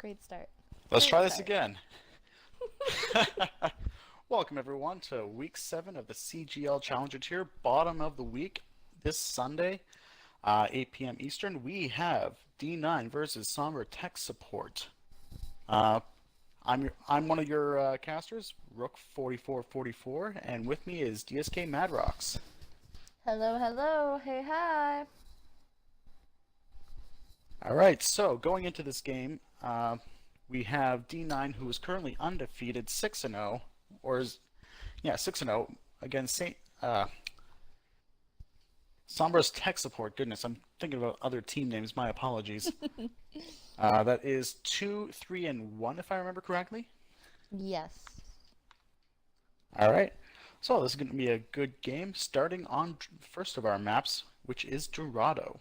Great start. Let's Great try this start. again. Welcome everyone to week 7 of the CGL Challenger Tier, bottom of the week. This Sunday, 8 p.m. Eastern, we have D9 versus Somber Tech Support. I'm one of your casters, Rook4444, and with me is DSK Madrox. Hello, hello. Hey, hi. All right, so going into this game, we have D9, who is currently undefeated, 6-0, or is 6-0 against Sombra's Tech Support. Goodness, I'm thinking about other team names. My apologies. That is 2-3-1, if I remember correctly. Yes. All right, so this is going to be a good game. Starting on first of our maps, which is Dorado.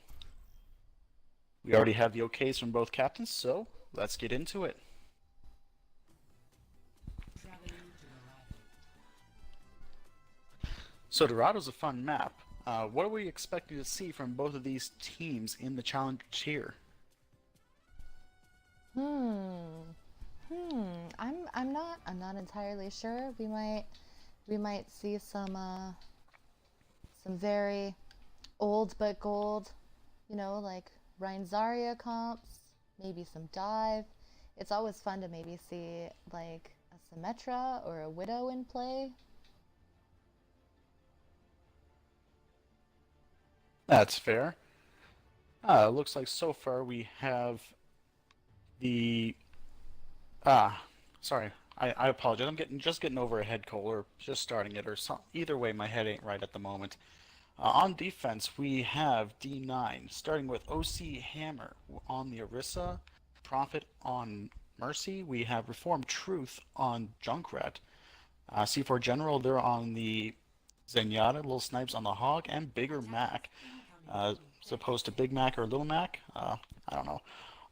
We already have the OKs from both captains, so let's get into it. So Dorado's a fun map. What are we expecting to see from both of these teams in the Challenger Tier? I'm not entirely sure. We might see some very old but gold, like Ryan Zarya comps, maybe some dive. It's always fun to maybe see like a Symmetra or a Widow in play. That's fair. Looks like so far we have the sorry, I apologize. I'm just getting over a head cold or just starting it or some. Either way, my head ain't right at the moment. On defense, we have D9, starting with OC Hammer on the Orisa, Prophet on Mercy. We have Reformed Truth on Junkrat. C4 General, they're on the Zenyatta, Little Snipes on the Hog, and Bigger Mac, as opposed to Big Mac or Little Mac. I don't know.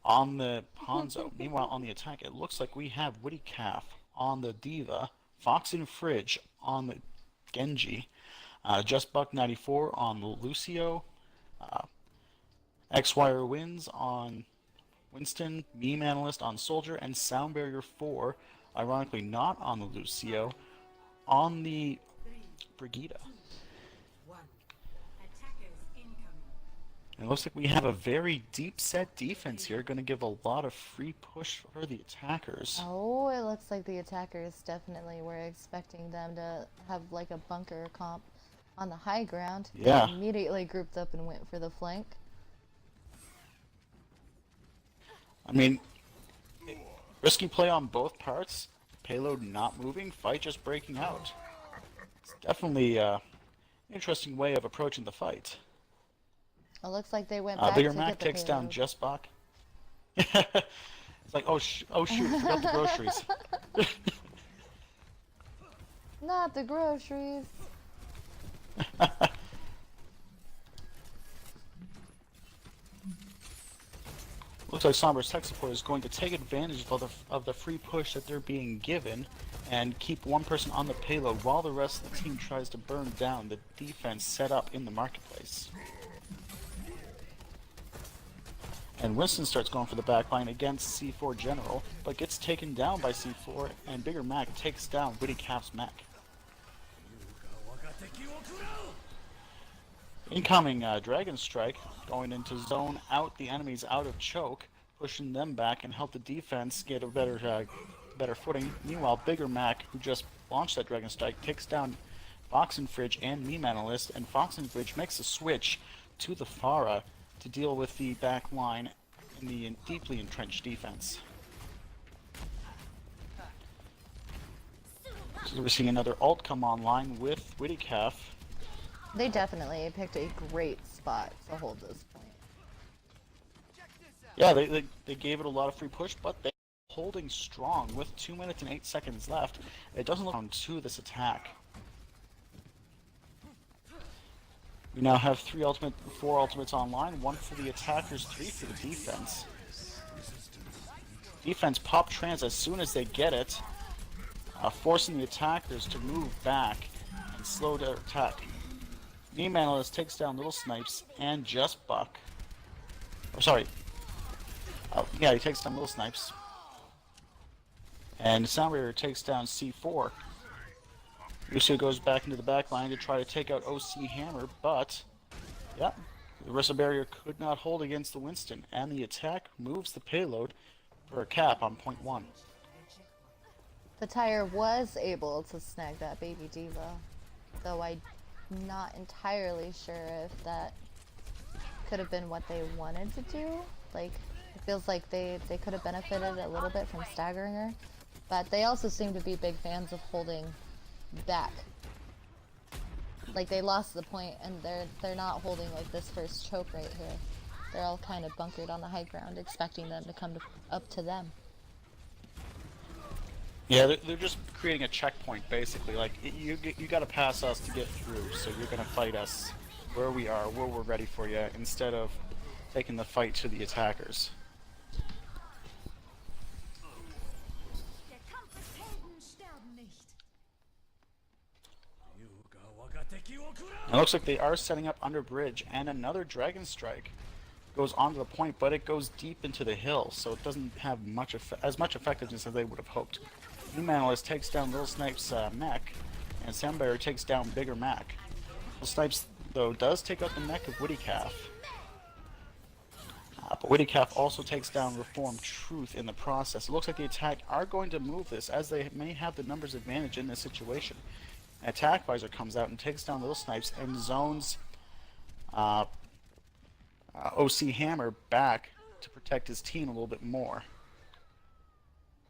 On the Hanzo. Meanwhile, on the attack, it looks like we have Witty Calf on the Diva, Fox and Fridge on the Genji, Just Buck 94 on the Lucio, X-Wire Wins on Winston, Meme Analyst on Soldier, and Sound Barrier 4, ironically not on the Lucio, on the Brigida. It looks like we have a very deep set defense here, going to give a lot of free push for the attackers. Oh, it looks like the attackers definitely were expecting them to have like a bunker comp on the high ground. Yeah. They immediately grouped up and went for the flank. I mean, risky play on both parts. Payload not moving, fight just breaking out. It's definitely an interesting way of approaching the fight. It looks like they went back Bigger to Mac get the takes down payload. Just Buck. It's like, oh shoot, forgot the groceries. Not the groceries. Looks like Somber's Tech Support is going to take advantage of the free push that they're being given and keep one person on the payload while the rest of the team tries to burn down the defense set up in the marketplace. And Winston starts going for the backline against C4 General, but gets taken down by C4, and Bigger Mac takes down Witty Calf's Mac. Incoming Dragon Strike, going into zone out the enemies out of choke, pushing them back and help the defense get a better footing. Meanwhile, Bigger Mac, who just launched that Dragon Strike, takes down Fox and Fridge and Meme Analyst, and Fox and Fridge makes a switch to the Pharah to deal with the back line in the deeply entrenched defense. So we're seeing another ult come online with Witty Calf. They definitely picked a great spot to hold this point. Yeah, they gave it a lot of free push, but they're holding strong with 2 minutes and 8 seconds left. It doesn't look down to this attack. We now have 4 ultimates online, 1 for the attackers, 3 for the defense. Defense pop trans as soon as they get it, forcing the attackers to move back and slow their attack. Meme Analyst takes down Little Snipes and Just Buck. Oh, sorry. Yeah, he takes down Little Snipes. And Soundbarrier takes down C4. Lucio goes back into the back line to try to take out OC Hammer, but yeah, the Wrestle Barrier could not hold against the Winston, and the attack moves the payload for a cap on point 1. The Tire was able to snag that baby diva, though I'm not entirely sure if that could have been what they wanted to do. Like, it feels like they could have benefited a little bit from staggering her, but they also seem to be big fans of holding back. Like, they lost the point and they're not holding like this first choke right here. They're all kind of bunkered on the high ground, expecting them to come up to them. Yeah, they're just creating a checkpoint, basically. Like, you got to pass us to get through, so you're going to fight us where we are, where we're ready for you, instead of taking the fight to the attackers. It looks like they are setting up under bridge, and another Dragon Strike goes onto the point, but it goes deep into the hill, so it doesn't have as much effectiveness as they would have hoped. New Manalist takes down Little Snipe's mech, and Soundbarrier takes down Bigger Mac. Little Snipes, though, does take out the mech of Witty Calf. But Witty Calf also takes down Reformed Truth in the process. It looks like the attack are going to move this, as they may have the numbers advantage in this situation. An Attack Visor comes out and takes down Little Snipes and zones OC Hammer back to protect his team a little bit more.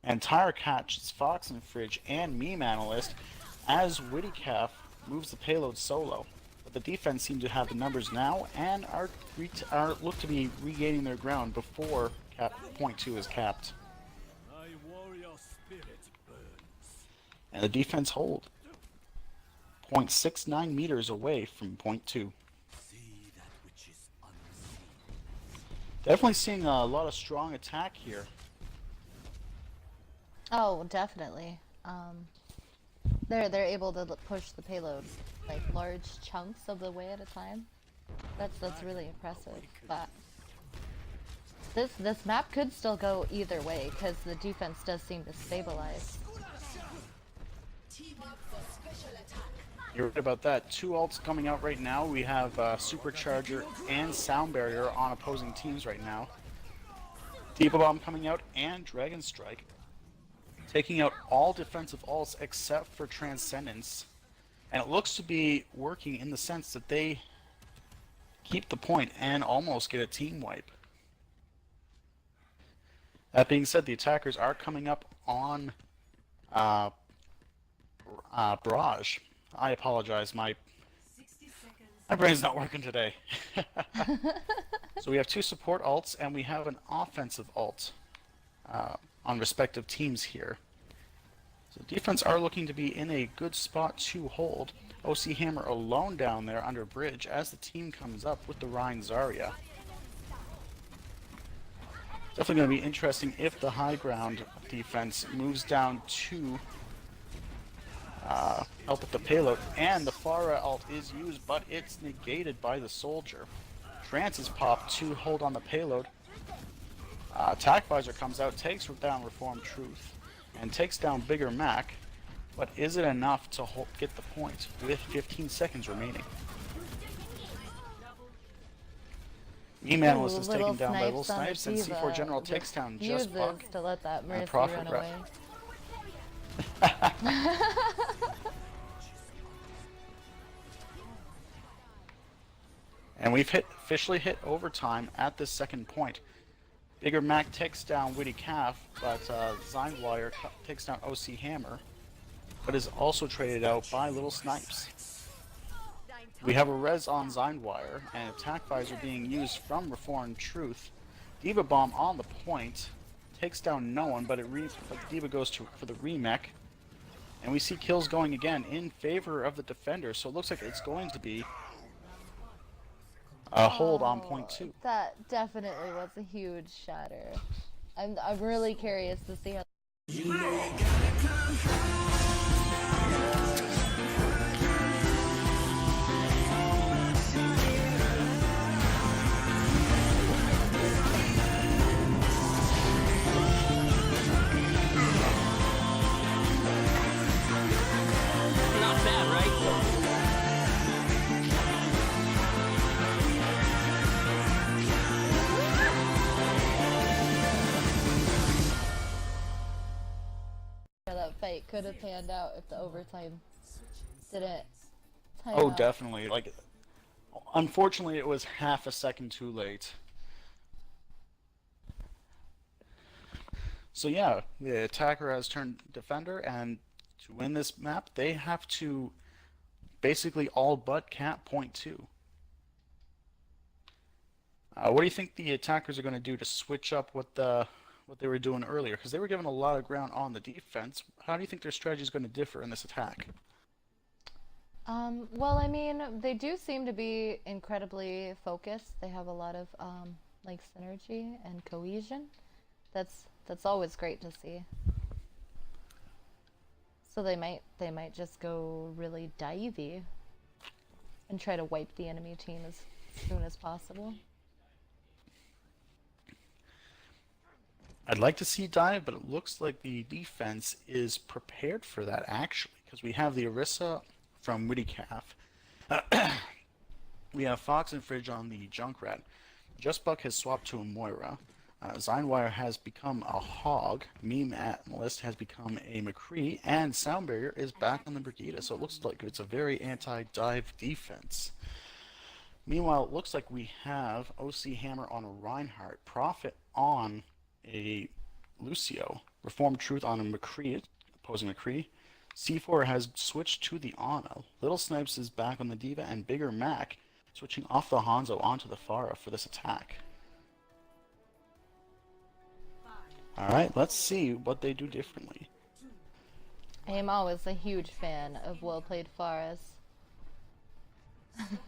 And Tire catches Fox and Fridge and Meme Analyst as Witty Calf moves the payload solo. But the defense seem to have the numbers now and are look to be regaining their ground before point 2 is capped. And the defense hold. 0.69 meters away from point 2. Definitely seeing a lot of strong attack here. Oh, definitely. They're able to push the payload like large chunks of the way at a time. That's really impressive. But this map could still go either way because the defense does seem to stabilize. You're right about that. 2 ults coming out right now. We have Supercharger and Soundbarrier on opposing teams right now. Diva Bomb coming out and Dragon Strike. Taking out all defensive ults except for Transcendence. And it looks to be working in the sense that they keep the point and almost get a team wipe. That being said, the attackers are coming up on Barrage. I apologize, my brain's not working today. So we have 2 support ults and we have an offensive ult on respective teams here. So defense are looking to be in a good spot to hold. OC Hammer alone down there under bridge as the team comes up with the Rhine Zarya. Definitely going to be interesting if the high ground defense moves down to help with the payload, and the Pharah ult is used, but it's negated by the soldier. Trance is popped to hold on the payload. Attack Visor comes out, takes down Reformed Truth, and takes down Bigger Mac, but is it enough to get the point with 15 seconds remaining? Meme Analyst is taken down by Little Snipes, and C4 General takes down Just Puck to let that and Mercy Prophet run Ref. away. And we've officially hit overtime at this second point. Bigger Mac takes down Witty Calf, but Zindwire takes down OC Hammer, but is also traded out by Little Snipes. We have a res on Zindwire, and Attack Visor being used from Reformed Truth. Diva Bomb on the point, takes down no one, but Diva goes for the remech. And we see kills going again in favor of the defender, so it looks like it's going to be a hold on point 2. That definitely was a huge shatter. I'm really curious to see how. fight could have panned out if the overtime didn't time Oh, out. definitely. Like, unfortunately, it was half a second too late. So yeah, the attacker has turned defender, and to win this map, they have to basically all but cap point two. What do you think the attackers are going to do to switch up what they were doing earlier? Because they were given a lot of ground on the defense. How do you think their strategy is going to differ in this attack? Well, I mean, they do seem to be incredibly focused. They have a lot of like synergy and cohesion. That's always great to see. So they might just go really divey and try to wipe the enemy team as soon as possible. I'd like to see dive, but it looks like the defense is prepared for that actually, because we have the Orisa from Wittycalf. We have Fox and Fridge on the Junkrat. Justbuck has swapped to a Moira. Zynewire has become a Hog. Meme Analyst has become a McCree, and Sound Barrier is back on the Brigida. So it looks like it's a very anti-dive defense. Meanwhile, it looks like we have OC Hammer on a Reinhardt, Prophet on a Lucio, Reformed Truth on a McCree, opposing McCree. C4 has switched to the Ana. Little Snipes is back on the Diva, and Bigger Mac switching off the Hanzo onto the Pharah for this attack. Alright, let's see what they do differently. I am always a huge fan of well-played Pharahs.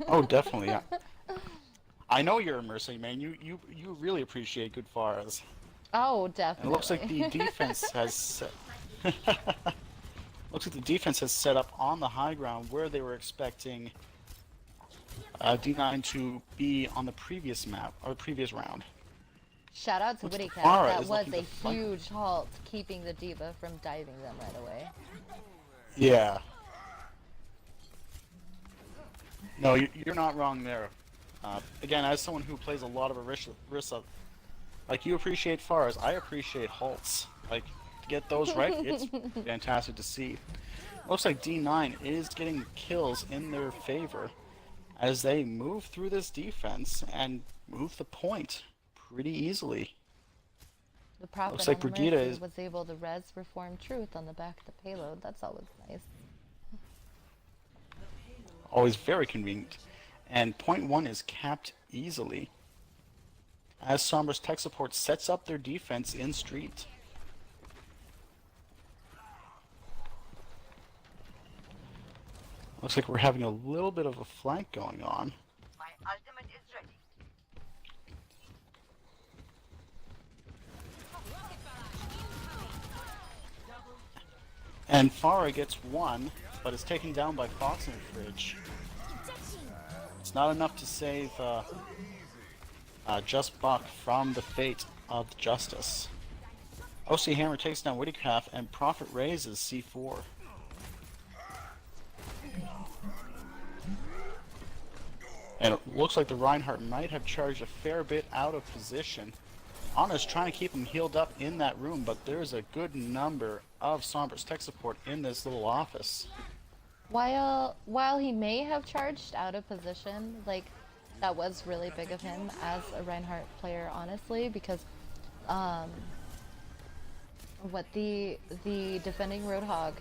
Oh, definitely. Yeah. I know you're a Mercy, man. You really appreciate good Pharahs. Oh, And it definitely. looks like the defense has set... looks like the defense has set up on the high ground where they were expecting D9 to be on the previous map or the previous round. Shout out to Looks like Wittycalf. Pharah That is was looking a to fight. huge halt, keeping the Diva from diving them right away. Yeah. No, you're not wrong there. Again, as someone who plays a lot of Orisa, like, you appreciate Pharahs, I appreciate halts. Like, to get those right, it's fantastic to see. Looks like D9 is getting kills in their favor as they move through this defense and move the point pretty easily. The Prophet Looks like on the Brigida Mercy is... was able to res Reform Truth on the back of the payload. That's always nice. always very convenient. And point one is capped easily as Sombra's tech support sets up their defense in street. Looks like we're having a little bit of a flank going on. My ultimate is ready. And Pharah gets one, but is taken down by Fox and Fridge. It's not enough to save Just Buck from the fate of Justice. OC Hammer takes down Wittycalf, and Prophet raises C4. And it looks like the Reinhardt might have charged a fair bit out of position. Ana's trying to keep him healed up in that room, but there's a good number of Sombra's tech support in this little office. While he may have charged out of position, like, that was really big of him as a Reinhardt player, honestly, because what the defending Roadhog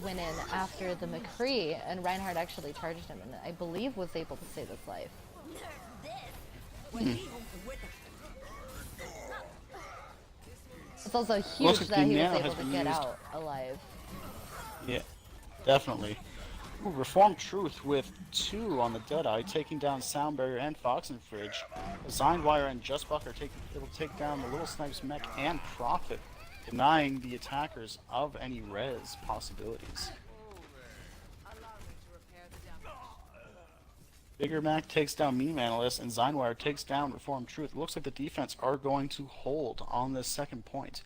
went in after the McCree, and Reinhardt actually charged him, and I believe was able to save his life. It's also huge like that he Nano was has able to been get used. out alive. Yeah, definitely. Ooh, Reformed Truth with 2 on the Deadeye, taking down Sound Barrier and Fox and Fridge. Zynewire and Justbuck are able to take down the Little Snipes mech and Prophet, denying the attackers of any res possibilities. Bigger Mac takes down Meme Analyst, and Zynewire takes down Reformed Truth. It looks like the defense are going to hold on this second point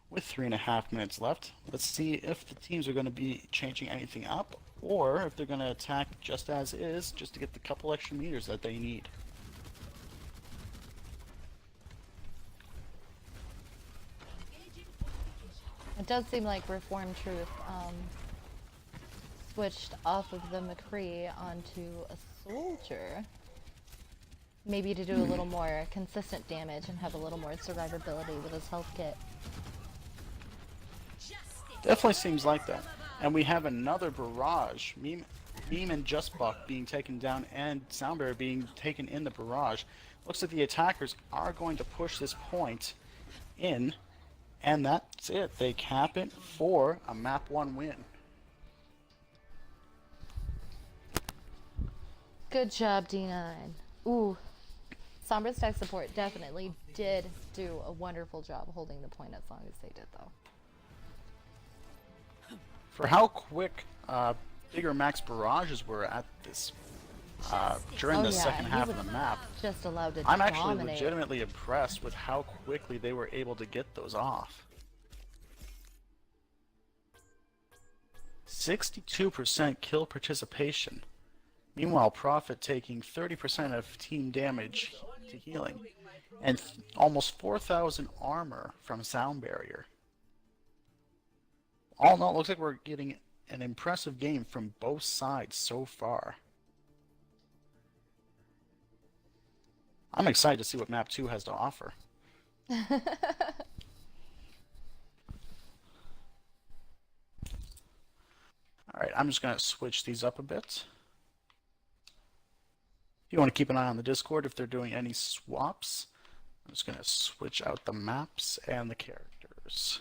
with 3.5 minutes left. Let's see if the teams are going to be changing anything up, or if they're going to attack just as is, just to get the couple extra meters that they need. It does seem like Reformed Truth switched off of the McCree onto a soldier. Maybe to do a little more consistent damage and have a little more survivability with his health kit. Definitely seems like that. And we have another barrage. Meme and Justbuck being taken down and Soundbearer being taken in the barrage. Looks like the attackers are going to push this point in. And that's it. They cap it for a map 1 win. Good job, D9. Ooh. Sombra's tech support definitely did do a wonderful job holding the point as long as they did, though. For how quick bigger max barrages were at this during the second half of the map, Just allowed to I'm actually dominate. legitimately impressed with how quickly they were able to get those off. 62% kill participation. Meanwhile, Prophet taking 30% of team damage to healing, and almost 4,000 armor from Sound Barrier. All in all, it looks like we're getting an impressive game from both sides so far. I'm excited to see what Map 2 has to offer. Alright, I'm just going to switch these up a bit. You want to keep an eye on the Discord if they're doing any swaps. I'm just going to switch out the maps and the characters.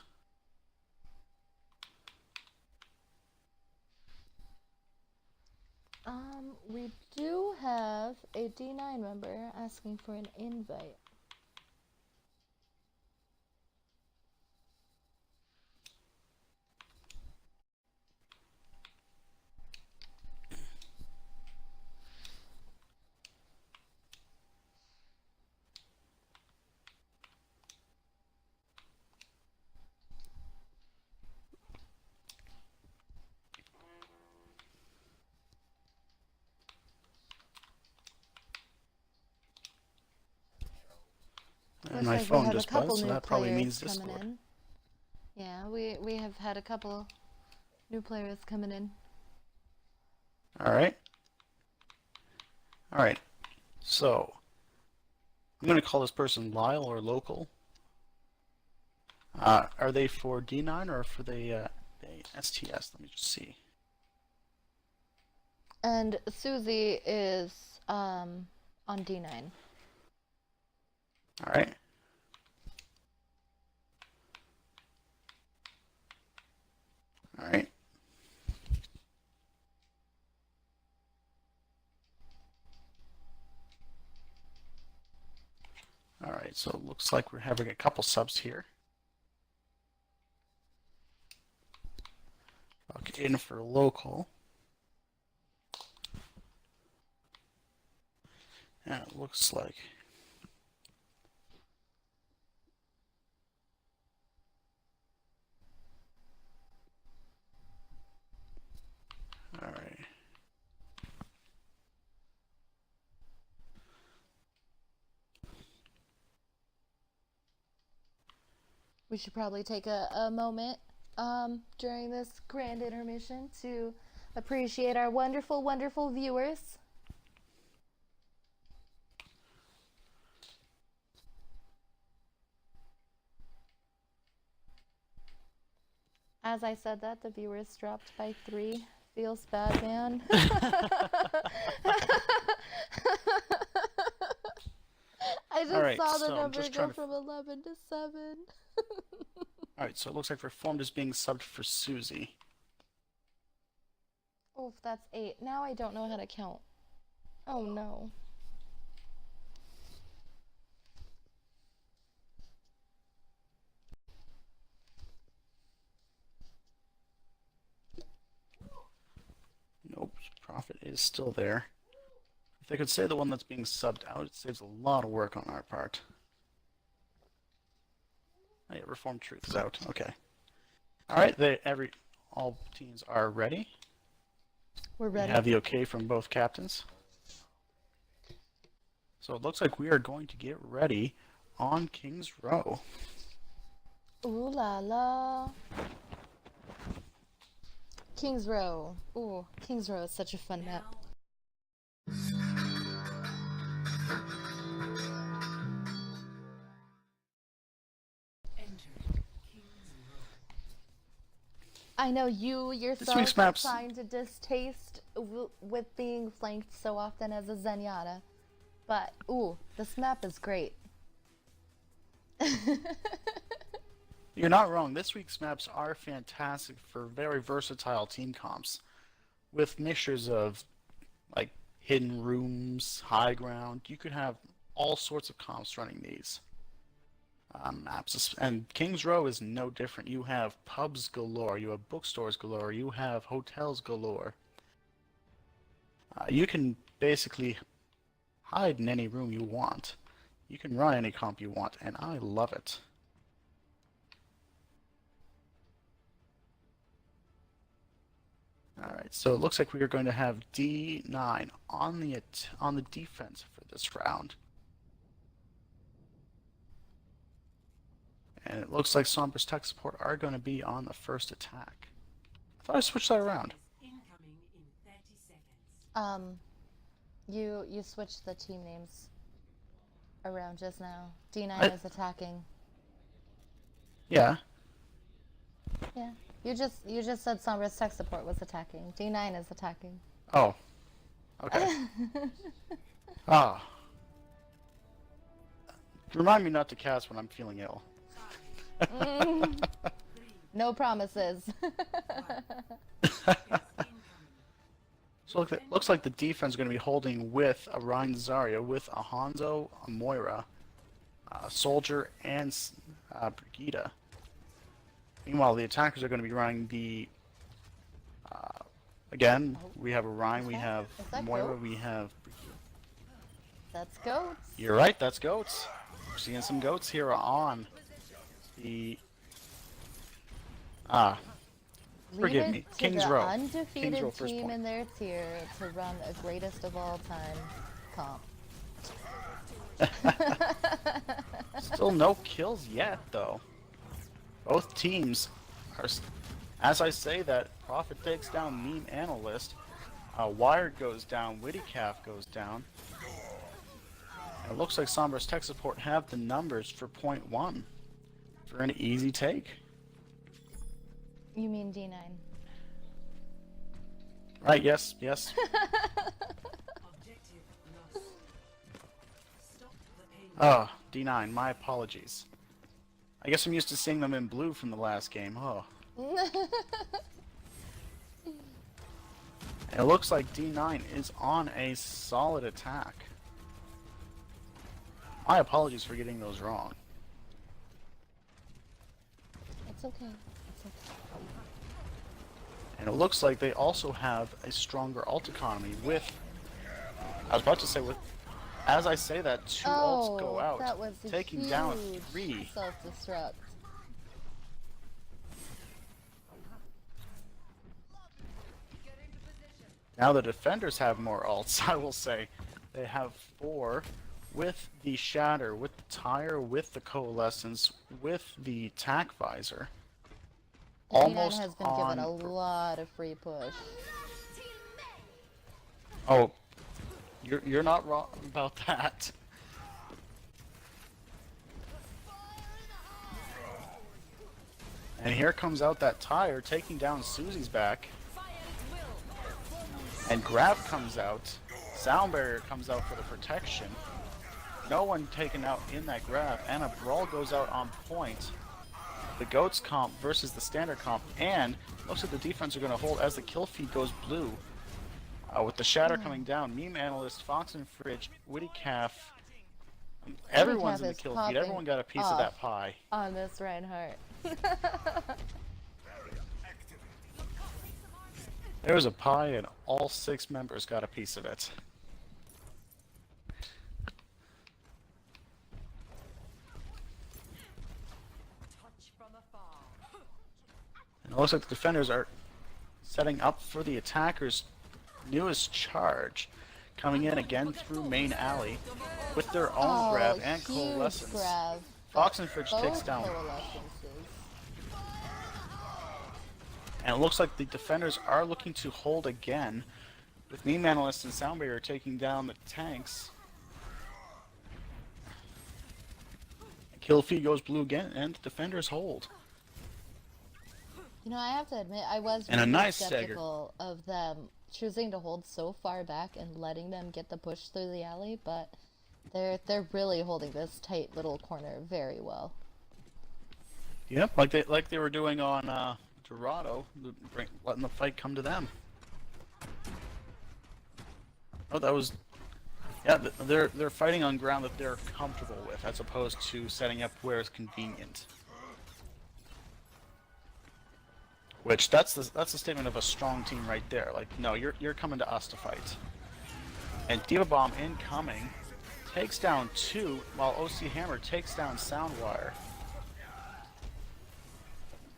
We do have a D9 member asking for an invite. And my phone just buzzed, so that probably means coming Discord. in. Yeah, we have had a couple new players coming in. Alright. Alright. So, I'm going to call this person Lyle or local. Are they for D9 or for the STS? Let me just see. And Susie is on D9. Alright. Alright. Alright, so it looks like we're having a couple subs here. Okay, in for local. And it looks like all right. We should probably take a moment during this grand intermission to appreciate our wonderful, wonderful viewers. As I said that, the viewers dropped by 3. Feels bad, man. I just Alright, saw the so I'm number just go trying to from 11 to 7. Alright, so it looks like Reformed is being subbed for Susie. Oh, that's 8. Now I don't know how to count. Oh no. Nope, Prophet is still there. If they could say the one that's being subbed out, it saves a lot of work on our part. Oh, yeah, Reformed Truth is out. Okay. Alright, all teams are ready. We're We ready. have the okay from both captains. So it looks like we are going to get ready on King's Row. Ooh la la. Kings Row. Ooh, Kings Row is such a fun map. I know you yourself week's maps- find a distaste with being flanked so often as a Zenyatta, but ooh, this map is great. You're not wrong. This week's maps are fantastic for very versatile team comps, with mixtures of like hidden rooms, high ground. You could have all sorts of comps running these maps. And Kings Row is no different. You have pubs galore, you have bookstores galore, you have hotels galore. You can basically hide in any room you want. You can run any comp you want, and I love it. Alright, so it looks like we are going to have D9 on the defense for this round. And it looks like Sombra's tech support are going to be on the first attack. I thought I switched that around. Incoming in 30 seconds. You switched the team names around just now. D9 is attacking. Yeah. Yeah. You just said Sombra's tech support was attacking. D9 is attacking. Oh. Okay. Ah. Remind me not to cast when I'm feeling ill. No promises. So it looks like the defense is going to be holding with a Ryan Zarya, with a Hanzo, a Moira, a Soldier, and Brigida. Meanwhile, the attackers are going to be running the... again, we have a Ryan, we have Is that Moira, goats? we have Brigida. That's goats. You're right, that's goats. We're seeing some goats here on the... forgive me, To Kings the Row. undefeated Kings Row first team point. in their tier to run a greatest of all time comp. Still no kills yet, though. Both teams are, as I say that, Prophet takes down Meme Analyst, Wired goes down, Witty Calf goes down. And it looks like Sombra's tech support have the numbers for point 1 for an easy take. You mean D9? Right, yes, yes. Objective lost. Stop the pain. Oh, D9, my apologies. I guess I'm used to seeing them in blue from the last game. Oh. It looks like D9 is on a solid attack. My apologies for getting those wrong. It's okay. It's okay. And it looks like they also have a stronger ult economy with... I was about to say with... As I say that, 2 ults go out, that was a taking down huge 3. self-destruct. Now the defenders have more ults, I will say. They have 4 with the Shatter, with the Tire, with the Coalescence, with the Tac Visor. D9 Almost has been on... given a lot of free push. Oh, you're not wrong about that. And here comes out that Tire taking down Susie's back. And Grab comes out. Sound Barrier comes out for the protection. No one taken out in that grab, and a brawl goes out on point. The Goats comp versus the standard comp, and looks like the defense are going to hold as the kill feed goes blue. With the Shatter coming down, Meme Analyst, Fox and Fridge, Witty Calf, everyone's in the is kill feed. popping Everyone got a piece of that pie. On this Reinhardt. There was a pie, and all 6 members got a piece of it. And it looks like the defenders are setting up for the attackers' newest charge, coming in again through main alley with their own grab and huge coalescence grab. Oxenfridge takes both down. coalescences. And it looks like the defenders are looking to hold again, with Meme Analyst and Soundbarrier taking down the tanks. Kill feed goes blue again, and the defenders hold. You know, I have to admit, I was And a really nice stagger. skeptical of them choosing to hold so far back and letting them get the push through the alley, but they're really holding this tight little corner very well. Yep, like they were doing on Dorado, letting the fight come to them. Oh, that was, yeah. They're fighting on ground that they're comfortable with, as opposed to setting up where it's convenient. Which that's the statement of a strong team right there. Like, no, you're coming to us to fight. And Diva Bomb incoming takes down 2, while OC Hammer takes down Soundwire.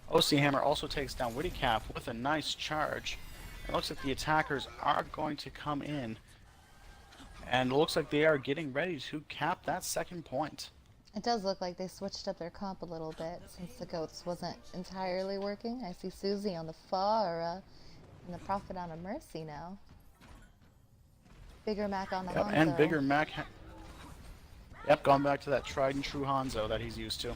OC Hammer also takes down Witty Calf with a nice charge. It looks like the attackers are going to come in, and it looks like they are getting ready to cap that second point. It does look like they switched up their comp a little bit since the goats wasn't entirely working. I see Susie on the Pharah and the Prophet on a Mercy now. Bigger Mac on the Hanzo. And Bigger Mac, yep, going back to that tried and true Hanzo that he's used to.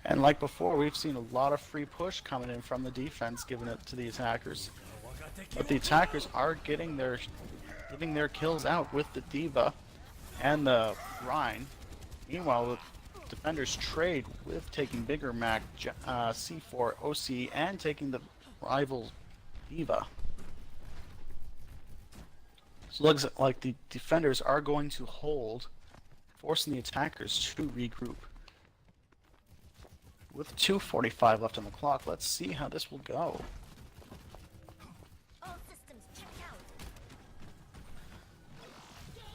And like before, we've seen a lot of free push coming in from the defense, giving it to the attackers. But the attackers are getting their kills out with the Diva and the Rhine. Meanwhile, the defenders trade with taking Bigger Mac, C4, OC, and taking the rival Diva. So it looks like the defenders are going to hold, forcing the attackers to regroup. With 2:45 left on the clock, let's see how this will go. All systems checked out.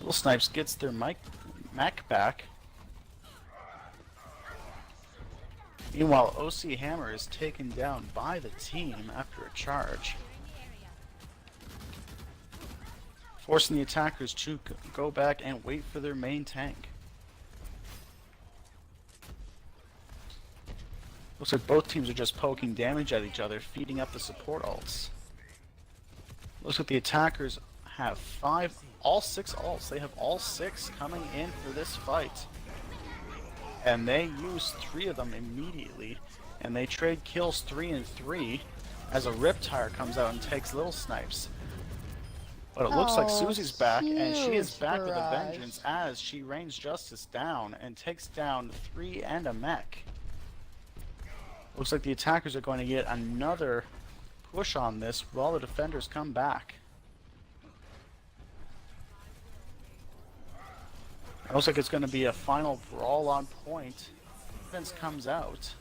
Little Snipes gets their Mac back. Meanwhile, OC Hammer is taken down by the team after a charge, forcing the attackers to go back and wait for their main tank. Looks like both teams are just poking damage at each other, feeding up the support ults. Looks like the attackers have all six ults. They have all 6 coming in for this fight. And they use 3 of them immediately. And they trade kills 3 and 3 as a Riptire comes out and takes Little Snipes. But it looks like Susie's back, and she is back with a vengeance as she rains Justice down and takes down 3 and a mech. Looks like the attackers are going to get another push on this while the defenders come back. It looks like it's going to be a final brawl on point. Defense comes out.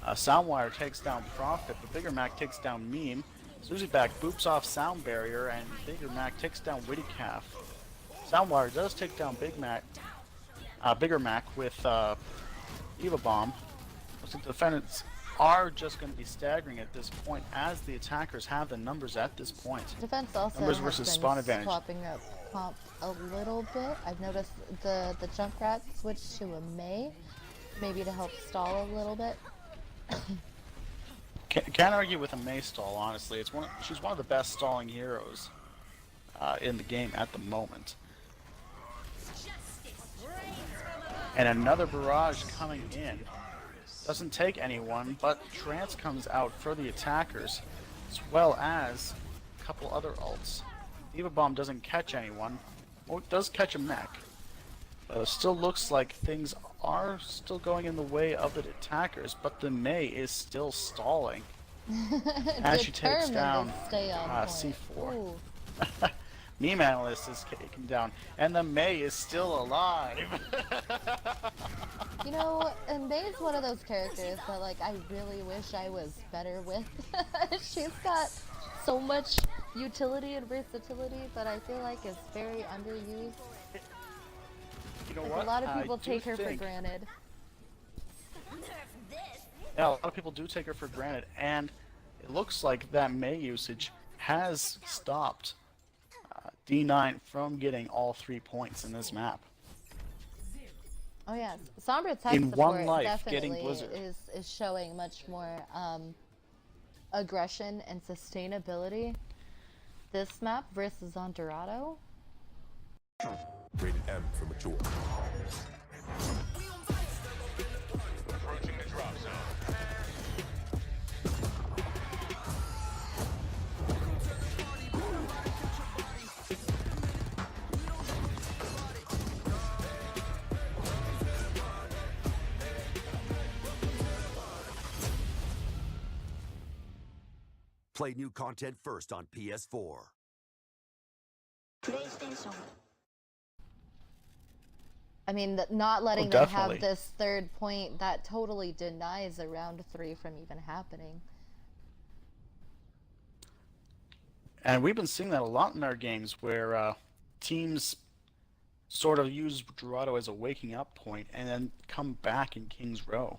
Soundwire takes down Prophet, but Bigger Mac takes down Meme. Susie back boops off Sound Barrier, and Bigger Mac takes down Witty Calf. Soundwire does take down Bigger Mac with Diva Bomb. Looks like the defendants are just going to be staggering at this point, as the attackers have the numbers at this point. Defense also Numbers has versus been spawn advantage. swapping up comp a little bit. I've noticed the Junkrat switch to a Mei, maybe to help stall a little bit. Can't argue with a Mei stall, honestly. She's one of the best stalling heroes in the game at the moment. And another barrage coming in. Doesn't take anyone, but Trance comes out for the attackers, as well as a couple other ults. Diva Bomb doesn't catch anyone. Well, it does catch a mech. But it still looks like things are still going in the way of the attackers, but the Mei is still stalling. As she takes down C4. Meme Analyst is taken down, and the Mei is still alive. You know, and Mei's one of those characters that, like, I really wish I was better with. She's got so much utility and versatility, but I feel like it's very underused. You know Like, what? a lot of people take her for granted. Yeah, a lot of people do take her for granted, and it looks like that Mei usage has stopped. D9 from getting all 3 points in this map. Oh yes, Sombra tech In support one life, getting definitely Blizzard. is showing much more aggression and sustainability this map versus on Dorado. Rated M for mature. Approaching the drop zone. Play new content first on PS4. PlayStation. I mean, not letting Oh, them definitely. have this third point, that totally denies a round 3 from even happening. And we've been seeing that a lot in our games where teams sort of use Dorado as a waking up point and then come back in King's Row.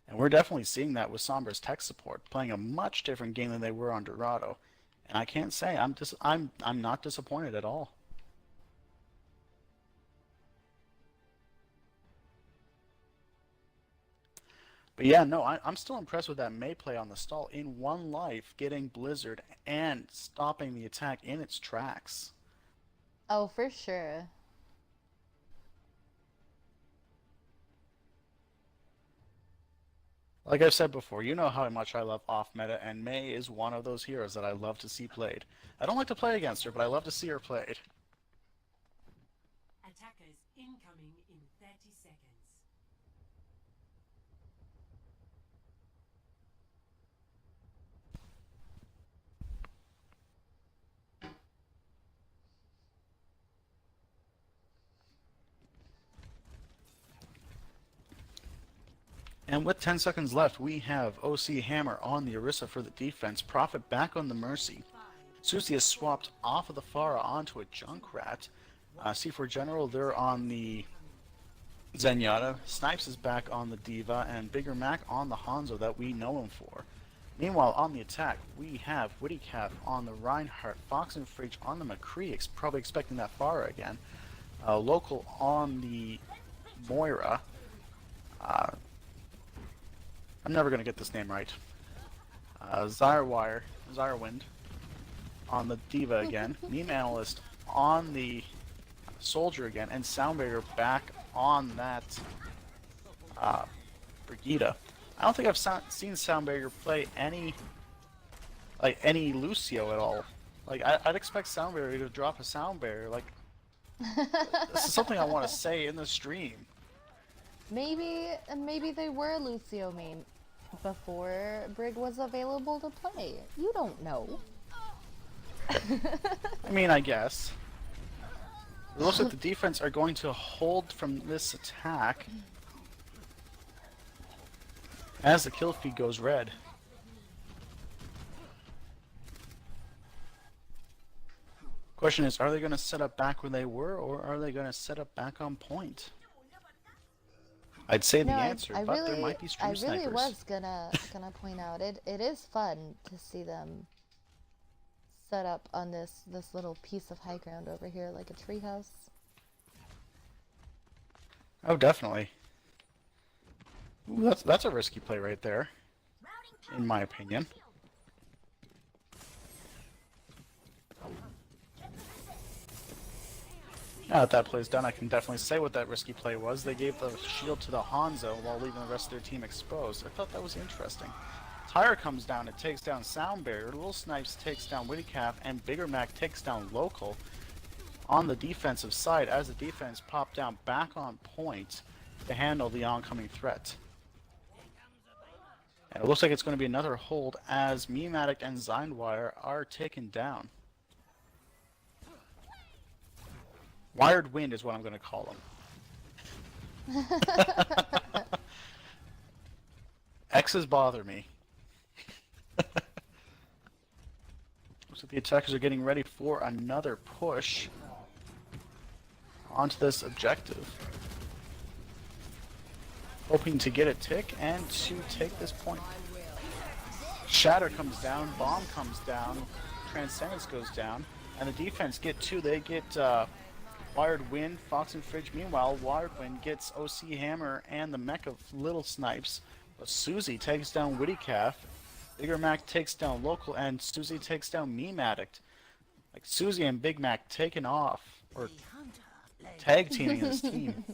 And we're definitely seeing that with Sombra's tech support, playing a much different game than they were on Dorado. And I can't say I'm not disappointed at all. But yeah, no, I'm still impressed with that May play on the stall. In one life, getting Blizzard and stopping the attack in its tracks. Oh, for sure. Like I've said before, you know how much I love off-meta, and May is one of those heroes that I love to see played. I don't like to play against her, but I love to see her played. Attackers incoming in 30 seconds. And with 10 seconds left, we have OC Hammer on the Orisa for the defense, Prophet back on the Mercy. Susie is swapped off of the Pharah onto a Junkrat. C4 General, they're on the Zenyatta. Snipes is back on the Diva, and Bigger Mac on the Hanzo that we know him for. Meanwhile, on the attack, we have Wittycalf on the Reinhardt, Fox and Freach on the McCree, probably expecting that Pharah again. Local on the Moira. I'm never going to get this name right. Zyrwind on the Diva again. Meme Analyst on the Soldier again. And Soundbarrier back on that Brigida. I don't think I've seen Soundbarrier play any Lucio at all. Like, I'd expect Soundbarrier to drop a Soundbarrier. Like, this is something I want to say in the stream. Maybe they were Lucio main before Brig was available to play. You don't know. I mean, I guess. It looks like the defense are going to hold from this attack as the kill feed goes red. Question is, are they going to set up back where they were, or are they going to set up back on point? I'd say the answer, but there might be stream snipers. I really was gonna point out it is fun to see them set up on this little piece of high ground over here, like a treehouse. Oh, definitely. Ooh, that's a risky play right there, in my opinion. Now that that play's done, I can definitely say what that risky play was. They gave the shield to the Hanzo while leaving the rest of their team exposed. I thought that was interesting. Tyre comes down and takes down Soundbarrier. Little Snipes takes down Wittycalf, and Bigger Mac takes down Local on the defensive side as the defense popped down back on point to handle the oncoming threat. And it looks like it's going to be another hold as Meme Addict and Zynwire are taken down. Wired Wind is what I'm going to call them. X's bother me. Looks like the attackers are getting ready for another push onto this objective. Hoping to get a tick and to take this point. Shatter comes down, Bomb comes down, Transcendence goes down, and the defense get two. They get Wired Wind, Fox and Fridge. Meanwhile, Wired Wind gets OC Hammer and the mech of Little Snipes. But Susie takes down Witty Calf, Bigger Mac takes down Local, and Susie takes down Meme Addict. Like Susie and Big Mac taking off, or tag teaming this team.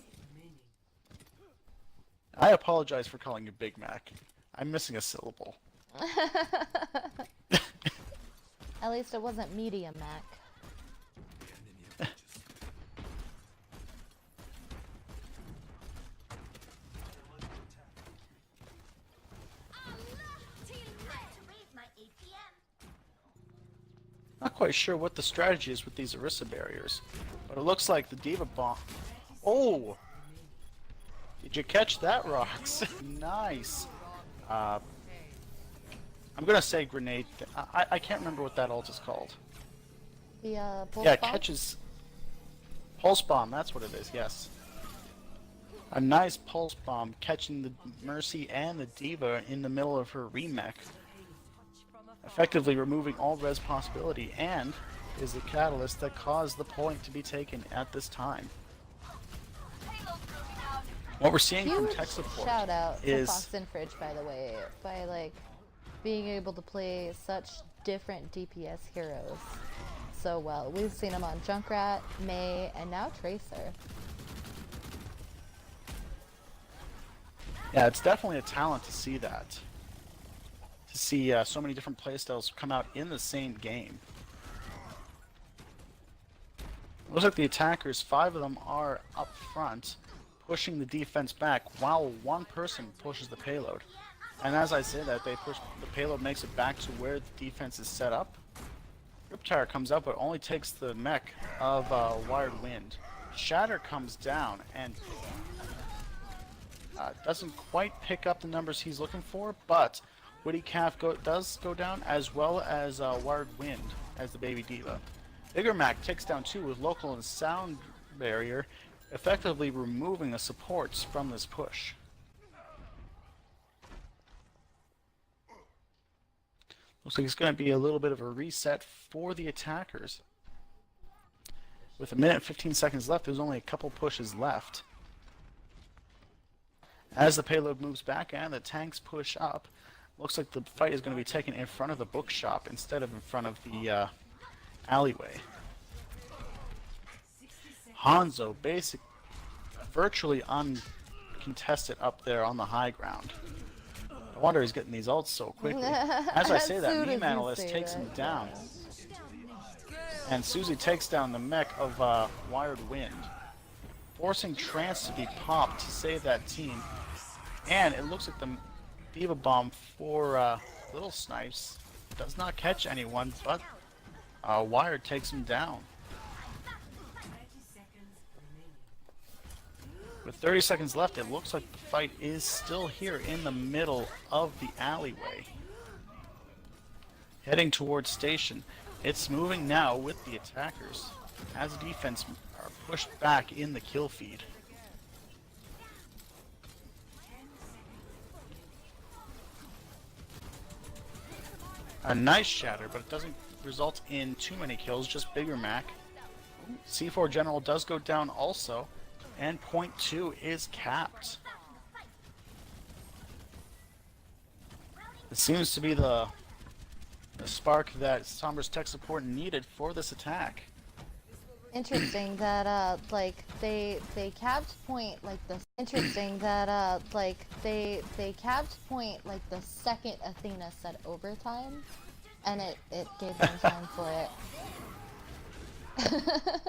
I apologize for calling you Big Mac. I'm missing a syllable. At least it wasn't Medium Mac. Not quite sure what the strategy is with these Orisa barriers, but it looks like the Diva Bomb. Oh! Did you catch that, Rox? Nice. I'm gonna say grenade. I can't remember what that ult is called. The pulse Yeah, it bomb? catches pulse bomb. That's what it is. Yes. A nice pulse bomb catching the Mercy and the Diva in the middle of her remech, effectively removing all res possibility, and is the catalyst that caused the point to be taken at this time. What we're seeing from Huge tech support shout out to is Fox and Fridge, by the way, by like being able to play such different DPS heroes so well. We've seen them on Junkrat, Mei, and now Tracer. yeah, it's definitely a talent to see that. To see so many different playstyles come out in the same game. Looks like the attackers, 5 of them are up front, pushing the defense back while one person pushes the payload. And as I say that, they push the payload, makes it back to where the defense is set up. Riptire comes up, but only takes the mech of Wired Wind. Shatter comes down and doesn't quite pick up the numbers he's looking for, but Witty Calf does go down, as well as Wired Wind as the baby Diva. Bigger Mac takes down 2 with Local and Sound Barrier, effectively removing the supports from this push. Looks like it's going to be a little bit of a reset for the attackers. With 1 minute and 15 seconds left, there's only a couple pushes left. As the payload moves back and the tanks push up, looks like the fight is going to be taken in front of the bookshop instead of in front of the alleyway. Hanzo virtually uncontested up there on the high ground. No wonder he's getting these ults so quickly. As I say that, Meme Analyst takes him down. And Susie takes down the mech of Wired Wind, forcing Trance to be popped to save that team. And it looks like the Diva Bomb for Little Snipes does not catch anyone, but Wired takes him down. With 30 seconds left, it looks like the fight is still here in the middle of the alleyway. Heading towards station. It's moving now with the attackers, as the defense are pushed back in the kill feed. A nice shatter, but it doesn't result in too many kills, just Bigger Mac. C4 General does go down also, and point 2 is capped. It seems to be the spark that Sombra's tech support needed for this attack. Interesting that like they capped point like the interesting that like they capped point like the second Athena said overtime, and it gave them time for it.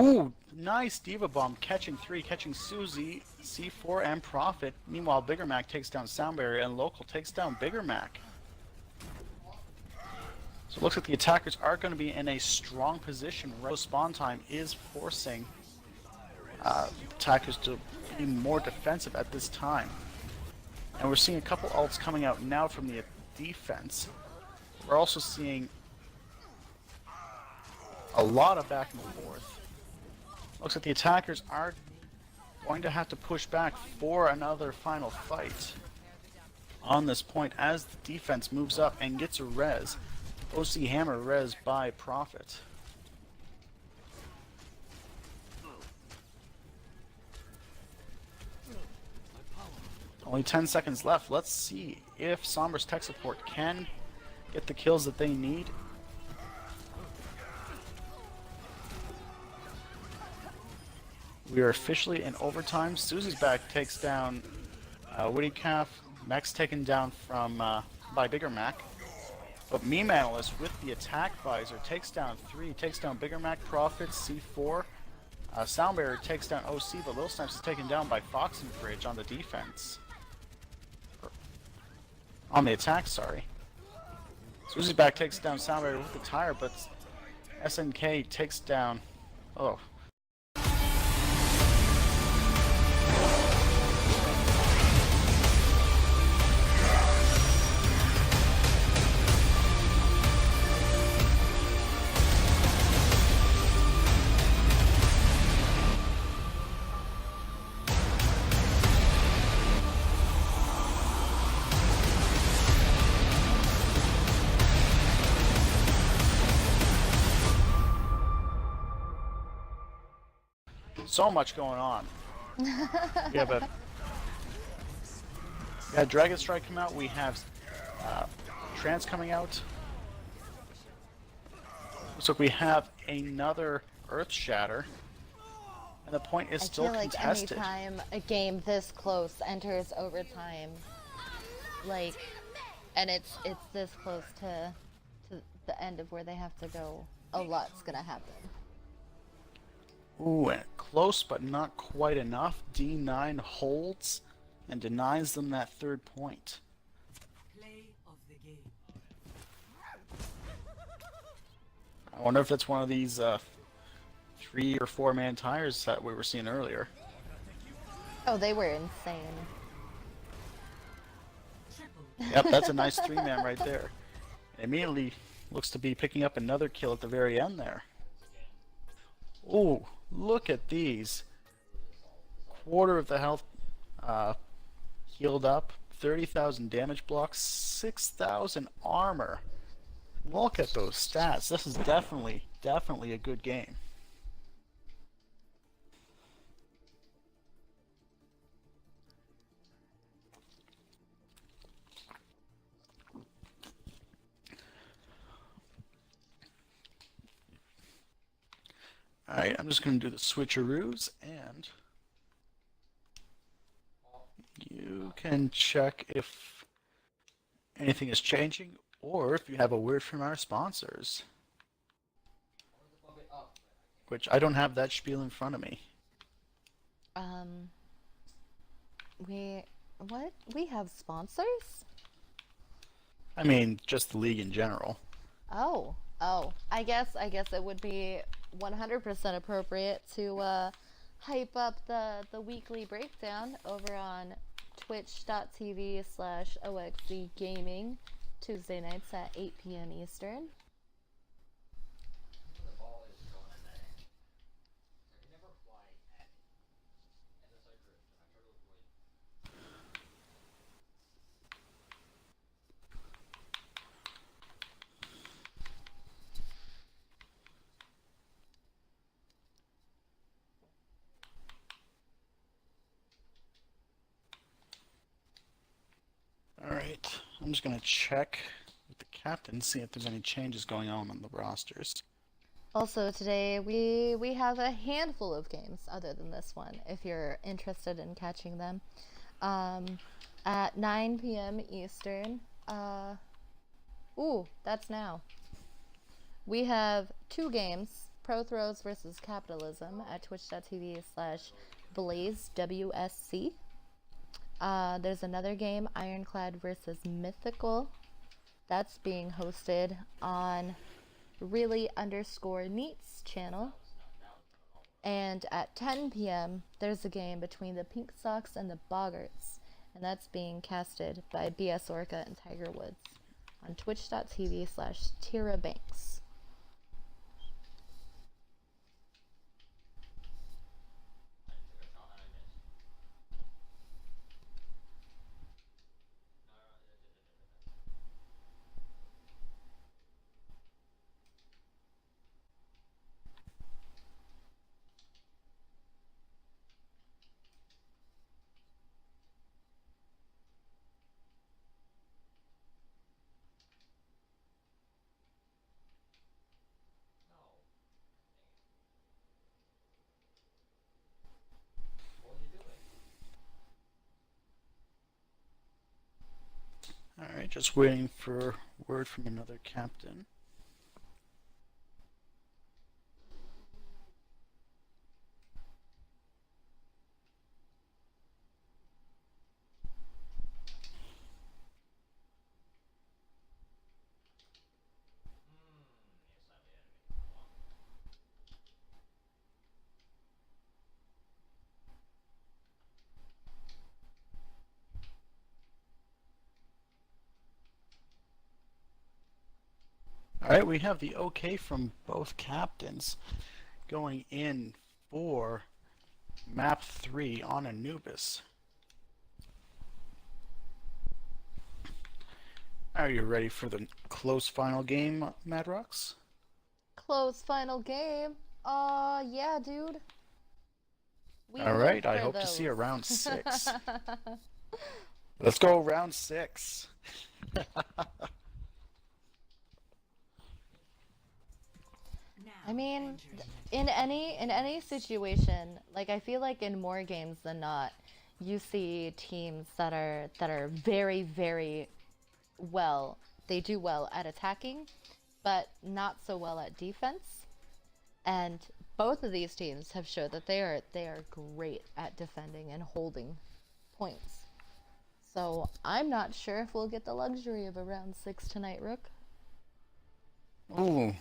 Ooh, nice Diva Bomb catching 3, catching Susie, C4, and Prophet. Meanwhile, Bigger Mac takes down Sound Barrier, and Local takes down Bigger Mac. So it looks like the attackers are going to be in a strong position. Spawn time is forcing attackers to be more defensive at this time. And we're seeing a couple ults coming out now from the defense. We're also seeing a lot of back and forth. Looks like the attackers are going to have to push back for another final fight. on this point as the defense moves up and gets a res. OC Hammer res by Prophet. Only 10 seconds left. Let's see if Somber's tech support can get the kills that they need. We are officially in overtime. Susie's back takes down Woody Calf. Mac's taken down from by Bigger Mac. But Meme Analyst with the attack visor takes down 3, takes down Bigger Mac, Prophet, C4. Soundbarrier takes down OC, but Little Snipes is taken down by Fox and Fridge on the defense. On the attack, sorry. Susie's back takes down Soundbarrier with the tire, but SNK takes down... Oh. So much going on. We have Dragon Strike come out. We have Trance coming out. Looks like we have another Earth Shatter, and the point is still contested. I feel like anytime a game this close enters overtime, like, and it's this close to the end of where they have to go, a lot's gonna happen. Ooh, and close but not quite enough. D9 holds and denies them that third point. Play of the game. I wonder if that's one of these 3 or 4 man tires that we were seeing earlier. Oh, they were insane. Yep, that's a nice 3-man right there. Immediately looks to be picking up another kill at the very end there. Ooh, look at these. Quarter of the health healed up, 30,000 damage blocks, 6,000 armor. Look at those stats. This is definitely a good game. Alright, I'm just going to do the switcheroos, and you can check if anything is changing, or if you have a word from our sponsors. Which, I don't have that spiel in front of me. We have sponsors? I mean, just the league in general. Oh, I guess it would be 100% appropriate to hype up the weekly breakdown over on twitch.tv/OXC Gaming, Tuesday nights at 8 p.m. Eastern. Alright, I'm just going to check with the captain, see if there's any changes going on the rosters. Also today we have a handful of games other than this one, if you're interested in catching them. At 9 p.m. Eastern, ooh, that's now. We have 2 games, Pro Throws versus Capitalism at twitch.tv/BlazeWSC. There's another game, Ironclad versus Mythical. That's being hosted on really_neats channel. And at 10 p.m. there's a game between the Pink Sox and the Boggarts, and that's being casted by BS Orca and Tiger Woods on twitch.tv/TiraBanks. Alright, just waiting for word from another captain. Alright, we have the okay from both captains going in for map 3 on Anubis. Are you ready for the close final game, Madrox? Close final game. Yeah, dude. We Alright, live I for hope to see a those. round 6. Let's go round 6. Now I mean, entering in any situation, like I feel like in more games than not, you see teams that are very, very well. They do well at attacking, but not so well at defense. And both of these teams have showed that they are great at defending and holding points. So I'm not sure if we'll get the luxury of a round 6 tonight, Rook. Ooh.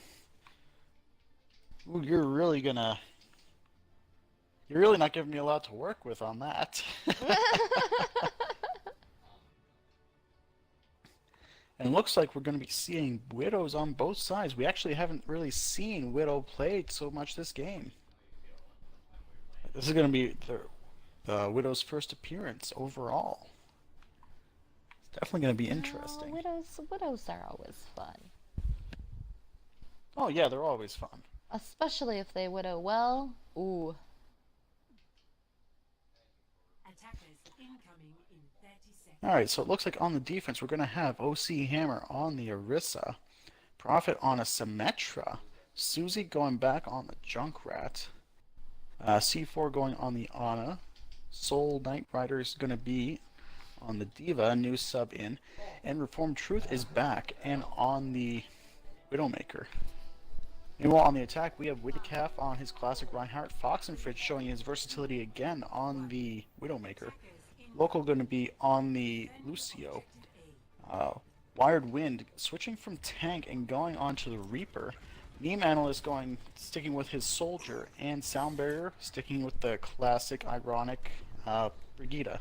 Ooh, you're really not giving me a lot to work with on that. And it looks like we're going to be seeing Widows on both sides. We actually haven't really seen Widow played so much this game. This is going to be the Widow's first appearance overall. It's definitely going to be interesting. Widows are always fun. Oh yeah, they're always fun. Especially if they widow well. Ooh. attackers incoming in 30 seconds. Alright, so it looks like on the defense we're going to have OC Hammer on the Orisa, Prophet on a Symmetra, Susie going back on the Junkrat, C4 going on the Ana, Soul Knight Rider is going to be on the Diva, new sub in, and Reformed Truth is back and on the Widowmaker. Meanwhile, on the attack, we have Widowcalf on his classic Reinhardt, Fox and Fritz showing his versatility again on the Widowmaker. Local going to be on the Lucio. Wired Wind switching from tank and going on to the Reaper. Meme Analyst sticking with his Soldier, and Sound Barrier sticking with the classic ironic Brigida.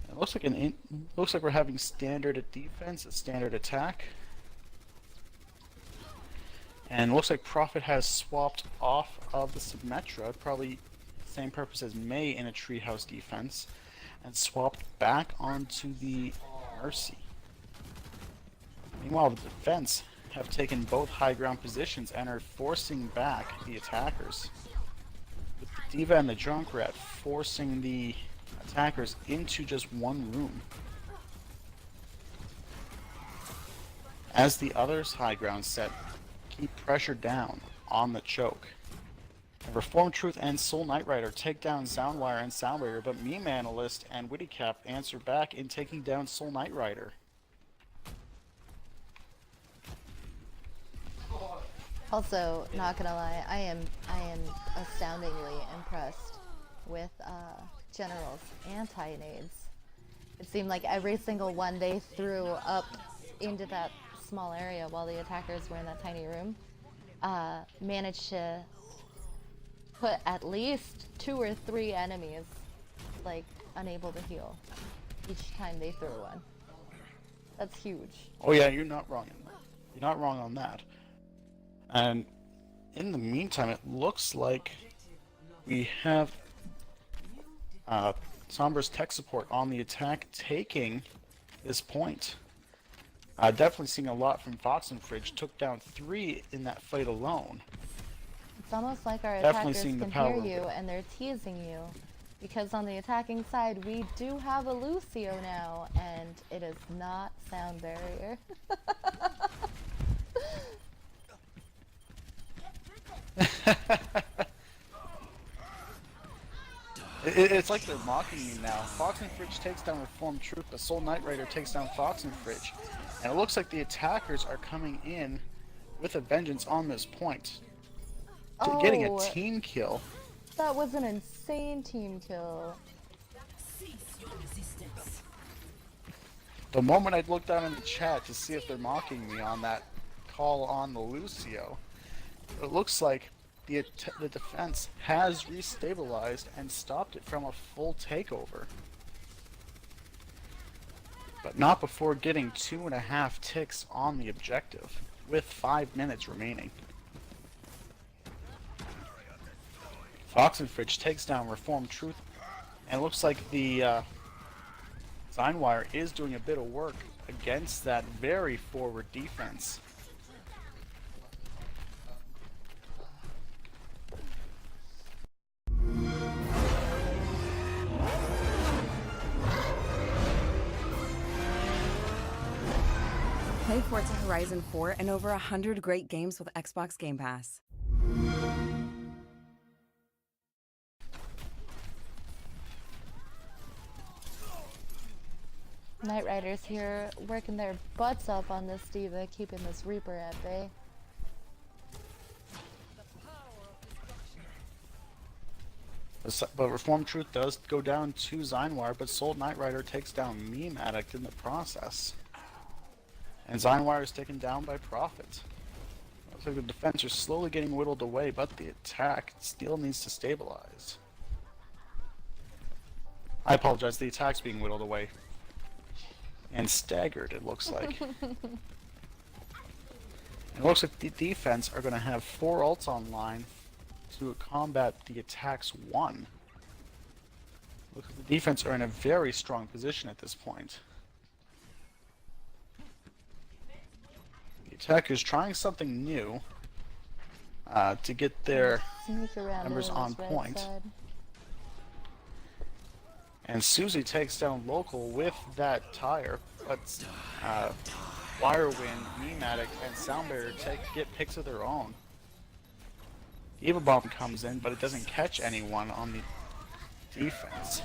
It looks like we're having standard at defense, a standard attack. And it looks like Prophet has swapped off of the Symmetra, probably same purpose as May in a treehouse defense, and swapped back onto the Mercy. Meanwhile, the defense have taken both high ground positions and are forcing back the attackers. With the Diva and the Junkrat forcing the attackers into just one room. As the others' high ground set keep pressure down on the choke. And Reformed Truth and Soul Knight Rider take down Soundwire and Sound Barrier, but Meme Analyst and Widowcalf answer back in taking down Soul Knight Rider. Also, not gonna lie, I am astoundingly impressed with General's anti-nades. It seemed like every single one they threw up into that small area while the attackers were in that tiny room managed to put at least 2 or 3 enemies like unable to heal each time they threw one. That's huge. Oh yeah, you're not wrong. You're not wrong on that. And in the meantime, it looks like we have Sombra's tech support on the attack taking this point. Definitely seeing a lot from Fox and Fridge. Took down 3 in that fight alone. It's almost like our Definitely attackers seeing the can power hear of you it. and they're teasing you. Because on the attacking side, we do have a Lucio now, and it is not Sound Barrier. It's like they're mocking me now. Fox and Fridge takes down Reformed Troop, but Soul Knight Rider takes down Fox and Fridge. And it looks like the attackers are coming in with a vengeance on this point. Getting a Oh, team kill. that was an insane team kill. Cease your resistance. The moment I looked down in the chat to see if they're mocking me on that call on the Lucio, it looks like the defense has restabilized and stopped it from a full takeover. But not before getting 2.5 ticks on the objective, with 5 minutes remaining. Fox and Fridge takes down Reformed Truth, and it looks like the Zeinwire is doing a bit of work against that very forward defense. Play Forza Horizon 4 and over 100 great games with Xbox Game Pass. Knight Riders here working their butts up on this diva, keeping this Reaper at bay. But Reformed Truth does go down to Zeinwire, but Soul Knight Rider takes down Meme Addict in the process. And Zeinwire is taken down by Prophet. Looks like the defense are slowly getting whittled away, but the attack still needs to stabilize. I apologize, the attack's being whittled away. And staggered, it looks like. And it looks like the defense are going to have 4 ults online to combat the attacks 1. Looks like the defense are in a very strong position at this point. The attackers trying something new to get their Sneak around members to on his right point. side. And Susie takes down Local with that tire, but Wirewind, Meme Addict, and Sound Barrier get picks of their own. Eva Bomb comes in, but it doesn't catch anyone on the defense.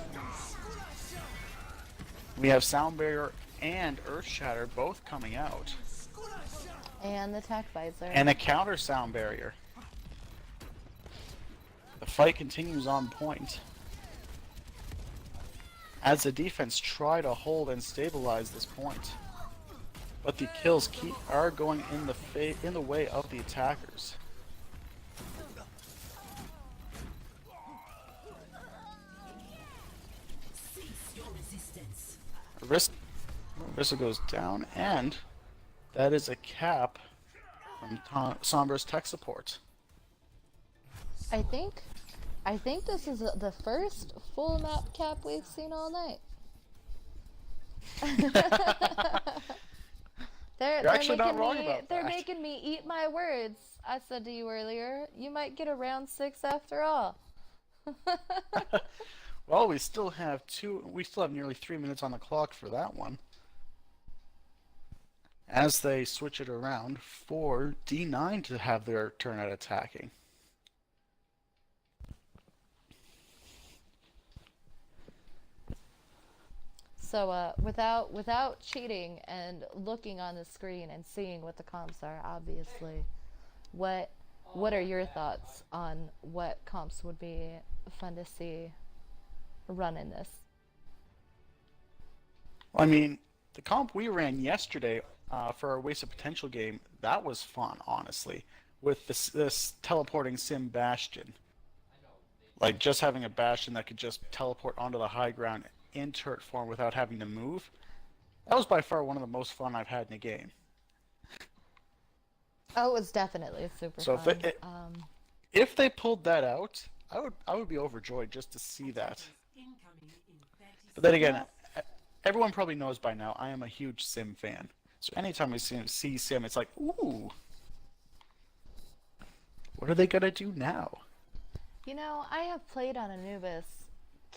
We have Sound Barrier and Earth Shatter both coming out. And the attack visor. And a counter Sound Barrier. The fight continues on point, as the defense try to hold and stabilize this point. But the kills are going in the way of the attackers. Cease your resistance. Arissa goes down, and that is a cap from Sombra's tech support. I think this is the first full map cap we've seen all night. You're actually not wrong about they're that. making me eat my words. I said to you earlier, you might get a round 6 after all. Well, we still have nearly 3 minutes on the clock for that one, as they switch it around for D9 to have their turn at attacking. So without cheating and looking on the screen and seeing what the comps are, obviously, what are your thoughts on what comps would be fun to see run in this? I mean, the comp we ran yesterday for our Waste of Potential game, that was fun, honestly, with this teleporting Sim Bastion. Like, just having a Bastion that could just teleport onto the high ground in turret form without having to move. That was by far one of the most fun I've had in a game. Oh, it was definitely super So fun. if they pulled that out, I would be overjoyed just to see that. Incoming in 30 But then again, everyone probably knows by now I am a huge Sim fan. So anytime we see Sim, it's like, ooh, what are they gonna do now? You know, I have played on Anubis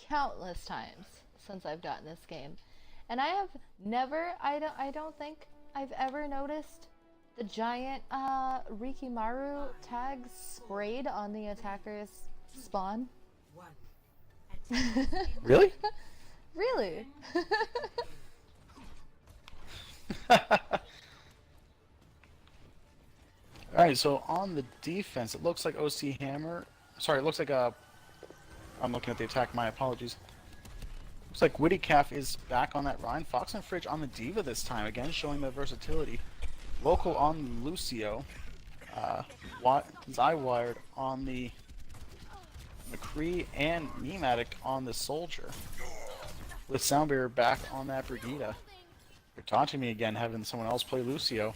countless times since I've gotten this game, and I have never, I don't think I've ever noticed the giant Rikimaru tags sprayed on the attacker's spawn. one. Really? Really? Alright, so on the defense, it looks like OC Hammer. Sorry, it looks like I'm looking at the attack, my apologies. Looks like Witty Calf is back on that Rhine. Fox and Fridge on the Diva this time, again showing their versatility. Local on Lucio. Zywired on the McCree, and Mematic on the Soldier. With Soundbearer back on that Brigida. You're taunting me again, having someone else play Lucio.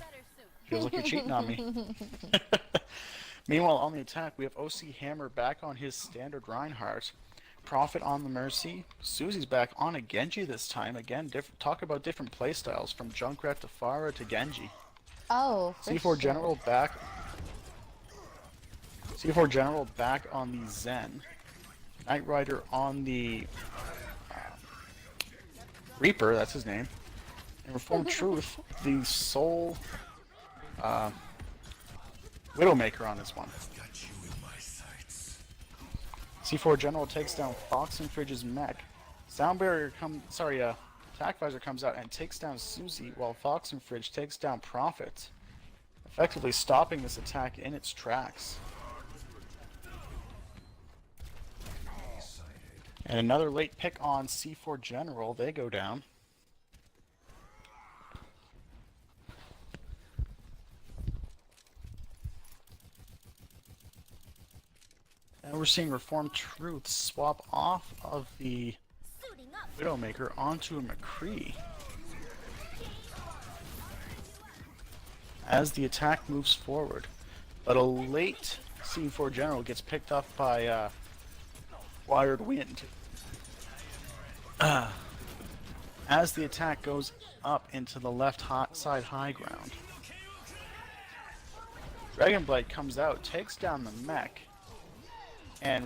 Feels like you're cheating on me. Meanwhile, on the attack, we have OC Hammer back on his standard Reinhardt. Prophet on the Mercy. Susie's back on a Genji this time. Again, talk about different playstyles, from Junkrat to Pharah to Genji. Oh, for C4 sure. General back. C4 General back on the Zen. Knight Rider on the Reaper, that's his name. And Reformed Truth, the sole Widowmaker on this one. C4 General takes down Fox and Fridge's mech. Attack Visor comes out and takes down Susie, while Fox and Fridge takes down Prophet, effectively stopping this attack in its tracks. And another late pick on C4 General, they go down. And we're seeing Reformed Truth swap off of the Widowmaker onto a McCree. As the attack moves forward. But a late C4 General gets picked up by Wired Wind. As the attack goes up into the left side high ground. Dragonblade comes out, takes down the mech, and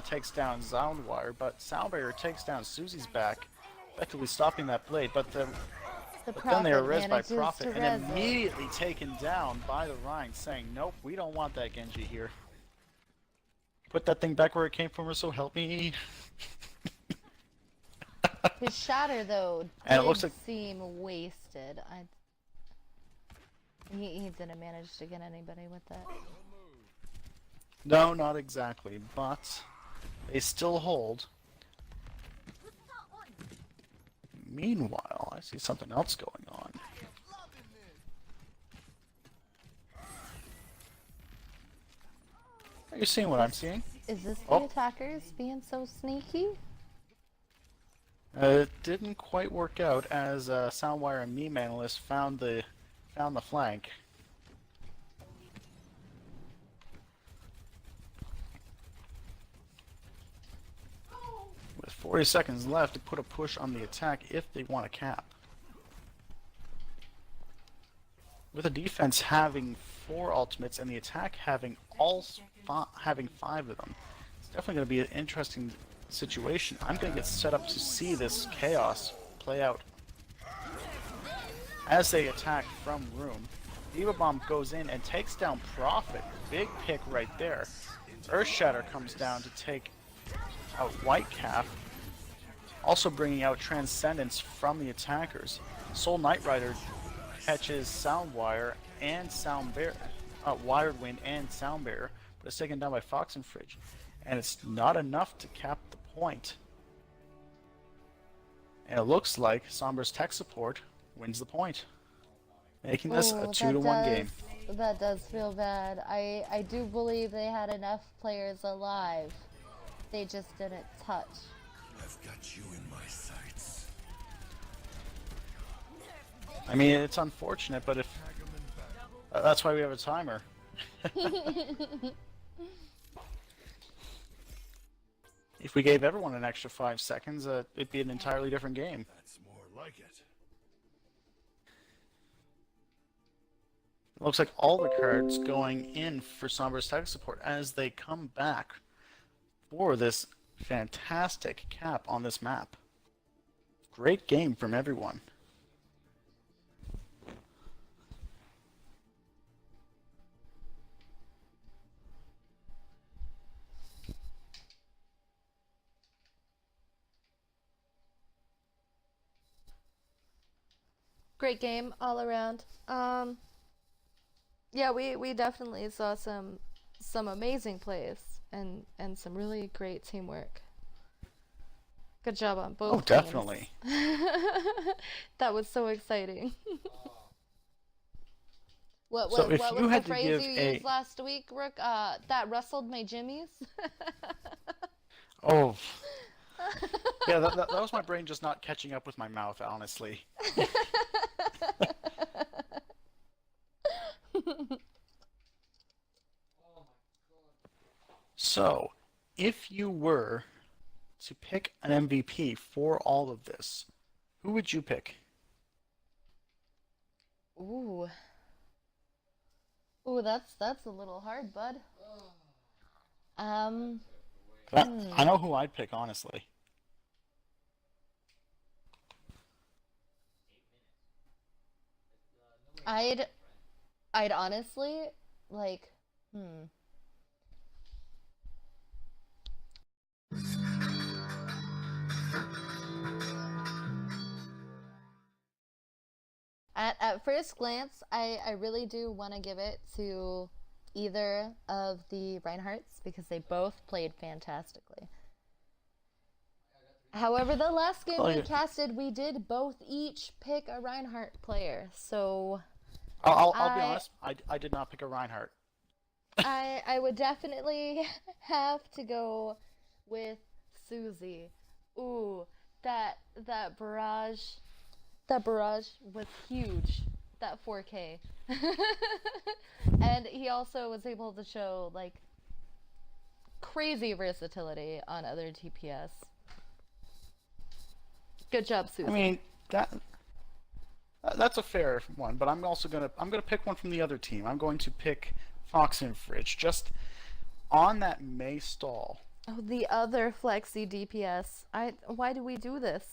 takes down Soundwire, but Soundwire takes down Susie's back, effectively stopping that blade, but then they are res by Prophet and immediately taken down by the Rhine, saying, nope, we don't want that Genji here. Put that thing back where it came from, or so help me. His shatter, though, And it looks like seem wasted. He didn't manage to get anybody with that. no, not exactly, but they still hold. Meanwhile, I see something else going on. Are you seeing what I'm seeing? Is this the attackers being so sneaky? It didn't quite work out, as Soundwire and Meme Analyst found the flank. With 40 seconds left to put a push on the attack if they want to cap. With the defense having 4 ultimates and the attack having having 5 of them, it's definitely going to be an interesting situation. I'm going to get set up to see this chaos play out. As they attack from room, Diva Bomb goes in and takes down Prophet. Big pick right there. Earthshatter comes down to take out White Calf, also bringing out Transcendence from the attackers. Soul Knight Rider catches Soundwire and Wired Wind and Soundbearer, but it's taken down by Fox and Fridge. And it's not enough to cap the point. And it looks like Sombra's tech support wins the point, making this a 2-1 game. That does feel bad. I do believe they had enough players alive. They just didn't touch. I've got you in my sights. I mean, it's unfortunate, but that's why we have a timer. If we gave everyone an extra 5 seconds, it'd be an entirely different game. That's more like it. It looks like all the cards going in for Sombra's tech support as they come back for this fantastic cap on this map. Great game from everyone. Great game all around. Yeah, we definitely saw some amazing plays and some really great teamwork. Good job on both Oh, teams. definitely. That was so exciting. What So what if what you was had the to phrase give you a used last week, Rook? That rustled my jimmies. oh yeah, that was my brain just not catching up with my mouth, honestly. So, if you were to pick an MVP for all of this, who would you pick? Ooh. Ooh, that's a little hard, bud. Um, I know who I'd pick, honestly. I'd I'd honestly like at first glance, I really do want to give it to either of the Reinhardts because they both played fantastically. However, the last game Oh, we yeah. casted, we did both each pick a Reinhardt player. So I'll be I honest, I did not pick a Reinhardt. I would definitely have to go with Susie. Ooh, that barrage was huge. That 4K. And he also was able to show like crazy versatility on other TPS. Good job, Susie. I mean, that's a fair one, but I'm gonna pick one from the other team. I'm going to pick Fox and Fridge. Just on that May stall. Oh, the other flexi DPS. Why do we do this?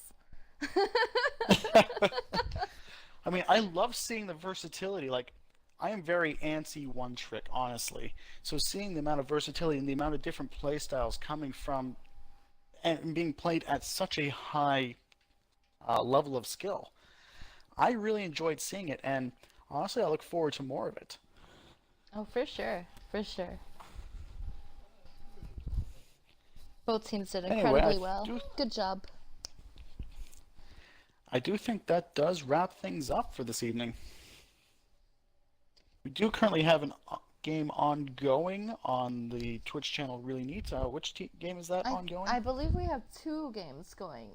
I mean, I love seeing the versatility. Like, I am very anti one trick, honestly. So seeing the amount of versatility and the amount of different play styles coming from and being played at such a high level of skill, I really enjoyed seeing it, and honestly, I look forward to more of it. Oh, for sure. For sure. Both teams did Anyway, incredibly well. Good job. I do think that does wrap things up for this evening. We do currently have an game ongoing on the Twitch channel Really Neat. Which game is that ongoing? I believe we have 2 games going